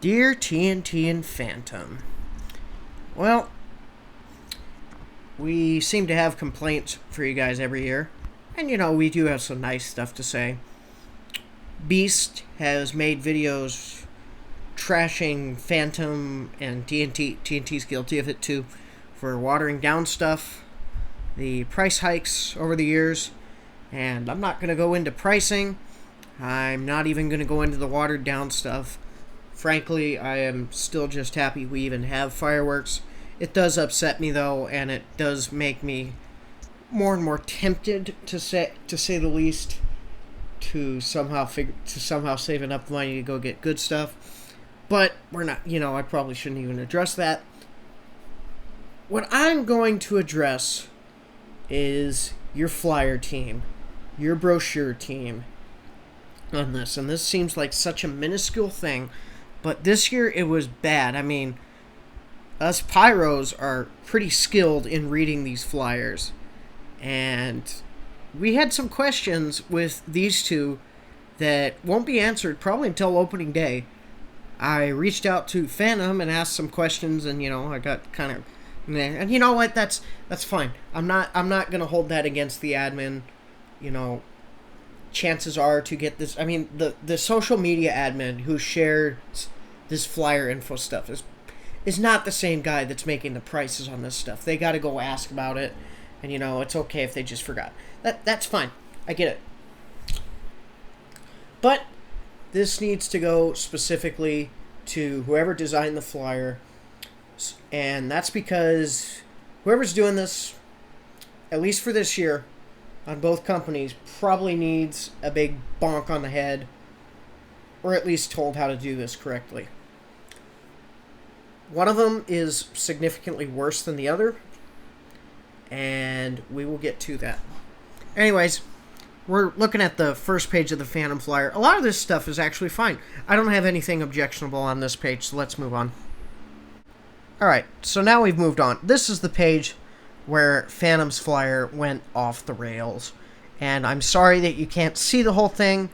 Dear TNT and Phantom, well, we seem to have complaints for you guys every year. And we do have some nice stuff to say. Beast has made videos trashing Phantom and TNT. TNT's guilty of it too, for watering down stuff, the price hikes over the years. And I'm not going to go into pricing. I'm not even going to go into the watered down stuff. Frankly, I am still just happy we even have fireworks. It does upset me though, and it does make me more and more tempted to say the least to somehow save enough money to go get good stuff. But we're not, I probably shouldn't even address that. What I'm going to address is your flyer team, your brochure team on this. And this seems like such a minuscule thing, but this year it was bad. I mean, us pyros are pretty skilled in reading these flyers. And we had some questions with these two that won't be answered probably until opening day. I reached out to Phantom and asked some questions, and I got kind of meh. And you know what? That's fine. I'm not gonna hold that against the admin. Chances are to get this. I mean, the social media admin who shared this flyer info stuff is not the same guy that's making the prices on this stuff. They got to go ask about it, and it's okay if they just forgot. That's fine. I get it. But this needs to go specifically to whoever designed the flyer, and that's because whoever's doing this, at least for this year, on both companies, probably needs a big bonk on the head, or at least told how to do this correctly. One of them is significantly worse than the other, and we will get to that. Anyways, we're looking at the first page of the Phantom flyer. A lot of this stuff is actually fine. I don't have anything objectionable on this page, so let's move on. Alright, so now we've moved on. This is the page where Phantom's flyer went off the rails. And I'm sorry that you can't see the whole thing.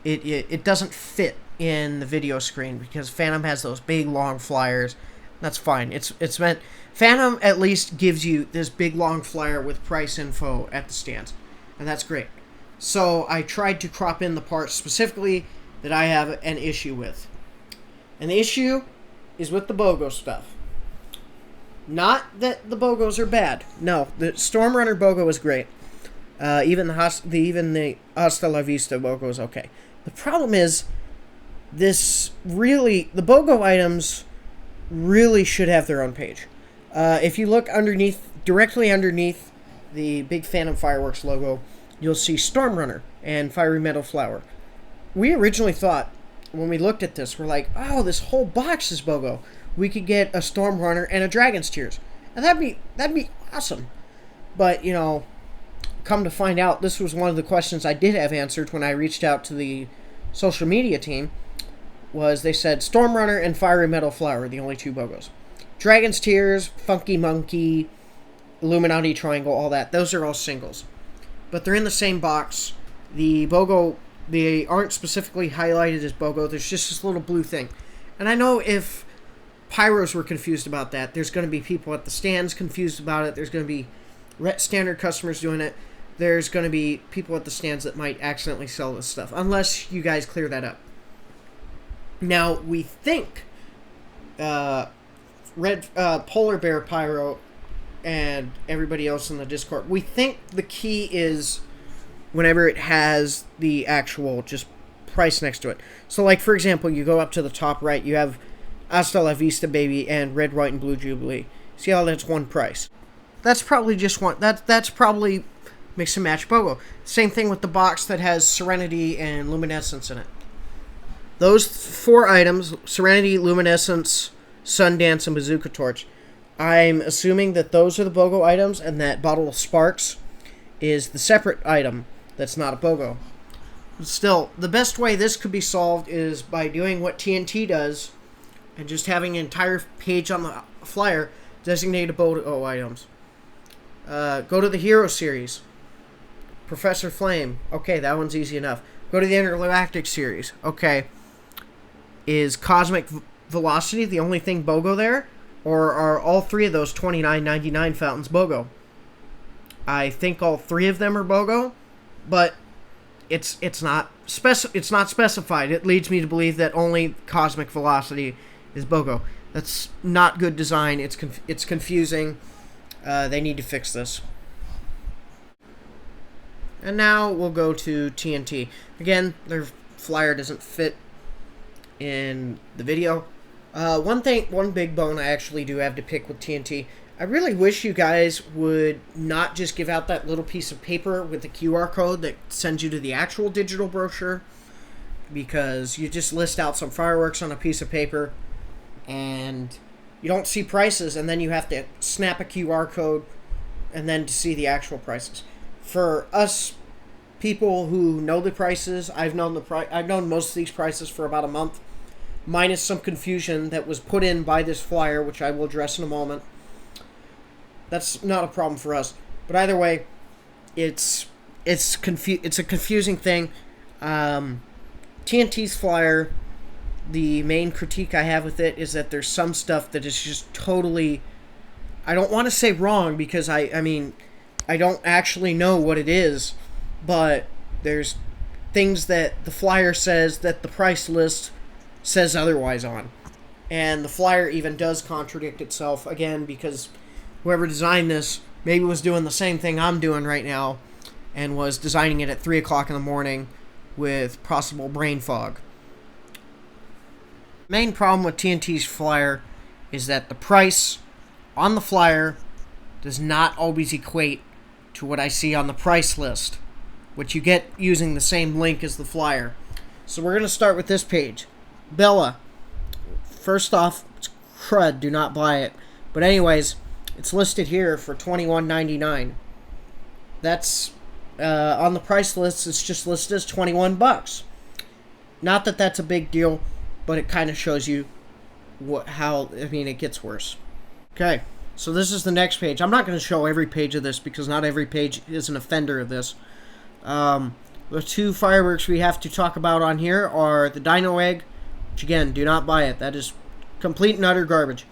It doesn't fit in the video screen because Phantom has those big long flyers. That's fine. It's meant Phantom at least gives you this big long flyer with price info at the stands, and that's great. So I tried to crop in the parts specifically that I have an issue with, and the issue is with the BOGO stuff. Not that the BOGOs are bad. No, the Stormrunner BOGO is great. Even the Hasta La Vista BOGO is okay. The problem is the BOGO items really should have their own page. If you look directly underneath the big Phantom Fireworks logo, you'll see Stormrunner and Fiery Metal Flower. We originally thought, when we looked at this, we're like, oh, this whole box is BOGO. We could get a Stormrunner and a Dragon's Tears. And that'd be awesome. But, come to find out, this was one of the questions I did have answered when I reached out to the social media team. Was they said Stormrunner and Fiery Metal Flower are the only two BOGOs. Dragon's Tears, Funky Monkey, Illuminati Triangle, all that. Those are all singles. But they're in the same box. The BOGO, they aren't specifically highlighted as BOGO. There's just this little blue thing. And I know if pyros were confused about that, there's going to be people at the stands confused about it. There's going to be standard customers doing it. There's going to be people at the stands that might accidentally sell this stuff. Unless you guys clear that up. Now, we think Polar Bear Pyro and everybody else in the Discord, we think the key is whenever it has the actual just price next to it. So, like, for example, you go up to the top right, you have Hasta La Vista Baby and Red, White, and Blue Jubilee. See how that's one price? That's probably just one. That's probably mix and match BOGO. Same thing with the box that has Serenity and Luminescence in it. Those four items, Serenity, Luminescence, Sundance, and Bazooka Torch, I'm assuming that those are the BOGO items, and that Bottle of Sparks is the separate item that's not a BOGO. Still, the best way this could be solved is by doing what TNT does, and just having an entire page on the flyer designated BOGO items. Go to the Hero series. Professor Flame. Okay, that one's easy enough. Go to the Intergalactic series. Okay. Is Cosmic velocity the only thing BOGO there? Or are all three of those $29.99 fountains BOGO? I think all three of them are BOGO, but it's not specified. It leads me to believe that only Cosmic Velocity is BOGO. That's not good design. It's confusing. They need to fix this. And now we'll go to TNT. Again, their flyer doesn't fit in the video. One big bone I actually do have to pick with TNT. I really wish you guys would not just give out that little piece of paper with the QR code that sends you to the actual digital brochure, because you just list out some fireworks on a piece of paper and you don't see prices, and then you have to snap a QR code and then to see the actual prices. For us people who know the prices, I've known most of these prices for about a month, minus some confusion that was put in by this flyer, which I will address in a moment. That's not a problem for us. But either way, it's a confusing thing. TNT's flyer, the main critique I have with it is that there's some stuff that is just totally, I don't want to say wrong, because I mean, I don't actually know what it is, but there's things that the flyer says that the price list says otherwise on. And the flyer even does contradict itself, again, because whoever designed this maybe was doing the same thing I'm doing right now and was designing it at 3 o'clock in the morning with possible brain fog. Main problem with TNT's flyer is that the price on the flyer does not always equate to what I see on the price list, which you get using the same link as the flyer. So we're going to start with this page. Bella. First off, it's crud, do not buy it. But anyways, it's listed here for $21.99. That's on the price list, it's just listed as $21. Not that that's a big deal, but it kind of shows you it gets worse. Okay, so this is the next page. I'm not going to show every page of this because not every page is an offender of this. The two fireworks we have to talk about on here are the Dino Egg, which again, do not buy it. That is complete and utter garbage.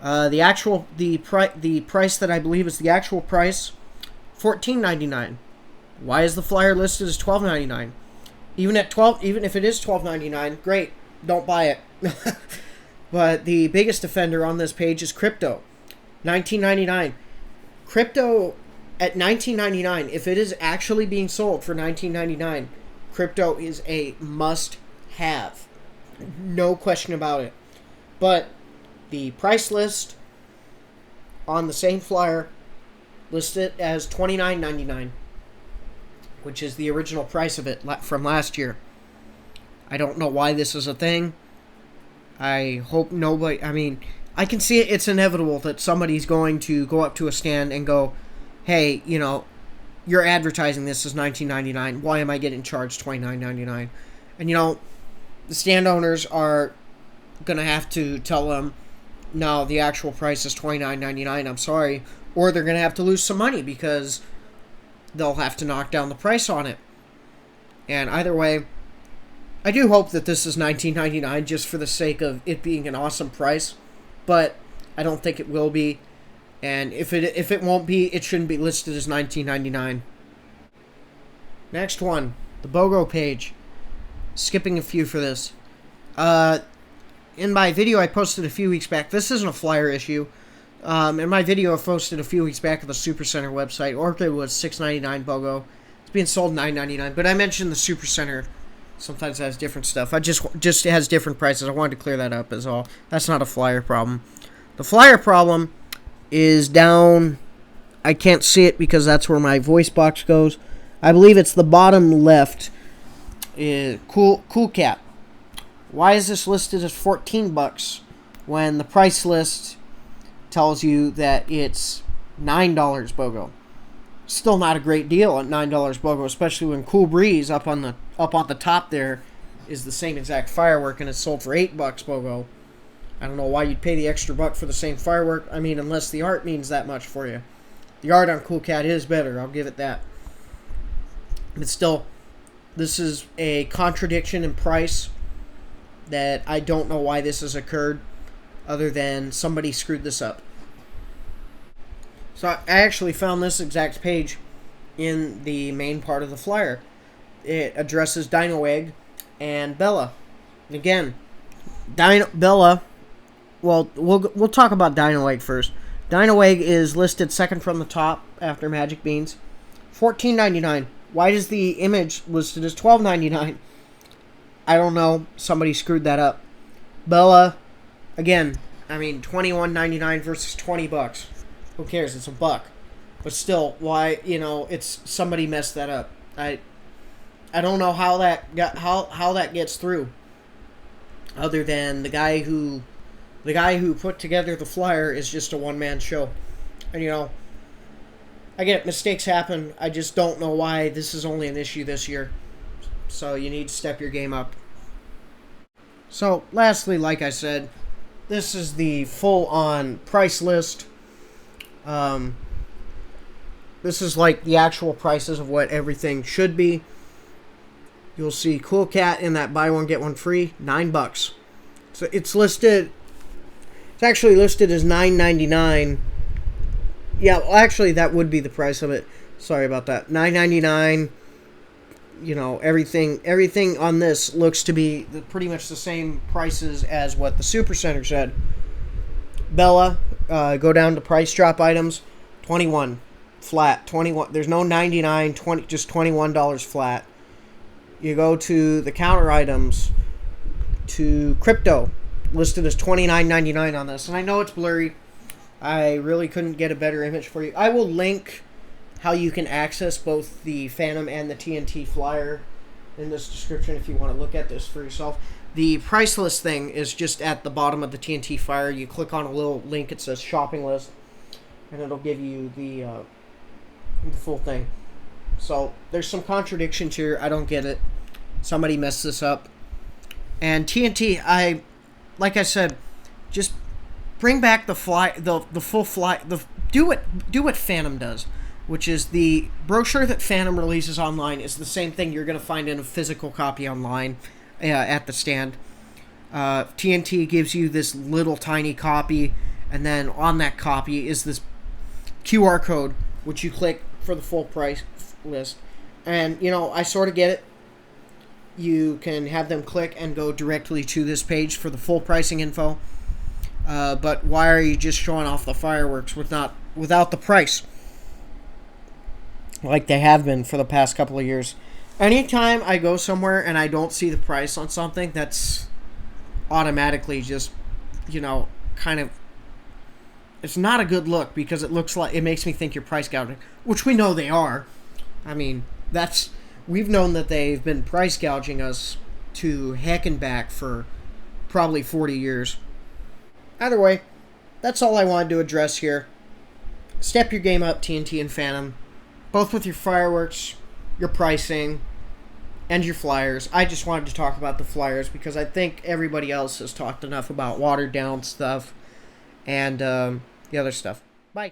The price that I believe is the actual price, $14.99. Why is the flyer listed as $12.99? Even if it is $12.99, great, don't buy it. But the biggest offender on this page is Crypto, $19.99. Crypto at $19.99, if it is actually being sold for $19.99, Crypto is a must-have, no question about it. But the price list on the same flyer lists it as $29.99, which is the original price of it from last year. I don't know why this is a thing. I hope nobody... I mean, I can see it's inevitable that somebody's going to go up to a stand and go, hey, you're advertising this as $19.99. Why am I getting charged $29.99? And, the stand owners are going to have to tell them, no, the actual price is $29.99, I'm sorry. Or they're going to have to lose some money because they'll have to knock down the price on it. And either way, I do hope that this is $19.99 just for the sake of it being an awesome price. But I don't think it will be. And if it won't be, it shouldn't be listed as $19.99. Next one, the BOGO page. Skipping a few for this. In my video I posted a few weeks back, this isn't a flyer issue. In my video I posted a few weeks back at the Supercenter website. Orchid was $6.99 BOGO. It's being sold $9.99. But I mentioned the Supercenter sometimes has different stuff. It has different prices. I wanted to clear that up as all. That's not a flyer problem. The flyer problem is down. I can't see it because that's where my voice box goes. I believe it's the bottom left. Cool Cat. Why is this listed as $14 when the price list tells you that it's $9 BOGO? Still not a great deal at $9 BOGO, especially when Cool Breeze up on the top there is the same exact firework and it's sold for $8 BOGO. I don't know why you'd pay the extra buck for the same firework. I mean, unless the art means that much for you. The art on Cool Cat is better, I'll give it that. But still, this is a contradiction in price that I don't know why this has occurred, other than somebody screwed this up. So I actually found this exact page in the main part of the flyer. It addresses Dino Egg and Bella. Again, Bella. Well, we'll talk about Dino Egg first. Dino Egg is listed second from the top after Magic Beans, $14.99. Why does the image listed as $12.99? I don't know. Somebody screwed that up. Bella, again, I mean, $21.99 versus $20. Who cares? It's $1. But still, why? It's somebody messed that up. I don't know how that gets through. Other than the guy who put together the flyer is just a one-man show. And I get it, mistakes happen. I just don't know why this is only an issue this year. So you need to step your game up. So lastly, like I said, this is the full-on price list. This is like the actual prices of what everything should be. You'll see Cool Cat in that buy one get one free, $9. So it's listed. It's actually listed as $9.99. Yeah, well, actually that would be the price of it. Sorry about that. $9.99. Everything on this looks to be pretty much the same prices as what the Super Center said. Bella, go down to price drop items, $21 flat. 21. There's no 99, 20, just $21 flat. You go to the counter items, to crypto, listed as $29.99 on this. And I know it's blurry. I really couldn't get a better image for you. I will link how you can access both the Phantom and the TNT flyer in this description if you want to look at this for yourself. The price list thing is just at the bottom of the TNT flyer. You click on a little link. It says shopping list, and it'll give you the full thing. So there's some contradictions here. I don't get it. Somebody messed this up. And TNT, like I said, just bring back the full fly. Do what Phantom does, which is the brochure that Phantom releases online is the same thing you're going to find in a physical copy online at the stand. TNT gives you this little tiny copy, and then on that copy is this QR code, which you click for the full price list. And, I sort of get it. You can have them click and go directly to this page for the full pricing info. But why are you just showing off the fireworks without the price? Like they have been for the past couple of years. Anytime I go somewhere and I don't see the price on something, that's automatically just, kind of, it's not a good look, because it makes me think you're price gouging, which we know they are. I mean, we've known that they've been price gouging us to heck and back for probably 40 years. Either way, that's all I wanted to address here. Step your game up, TNT and Phantom, both with your fireworks, your pricing, and your flyers. I just wanted to talk about the flyers because I think everybody else has talked enough about watered down stuff and the other stuff. Bye.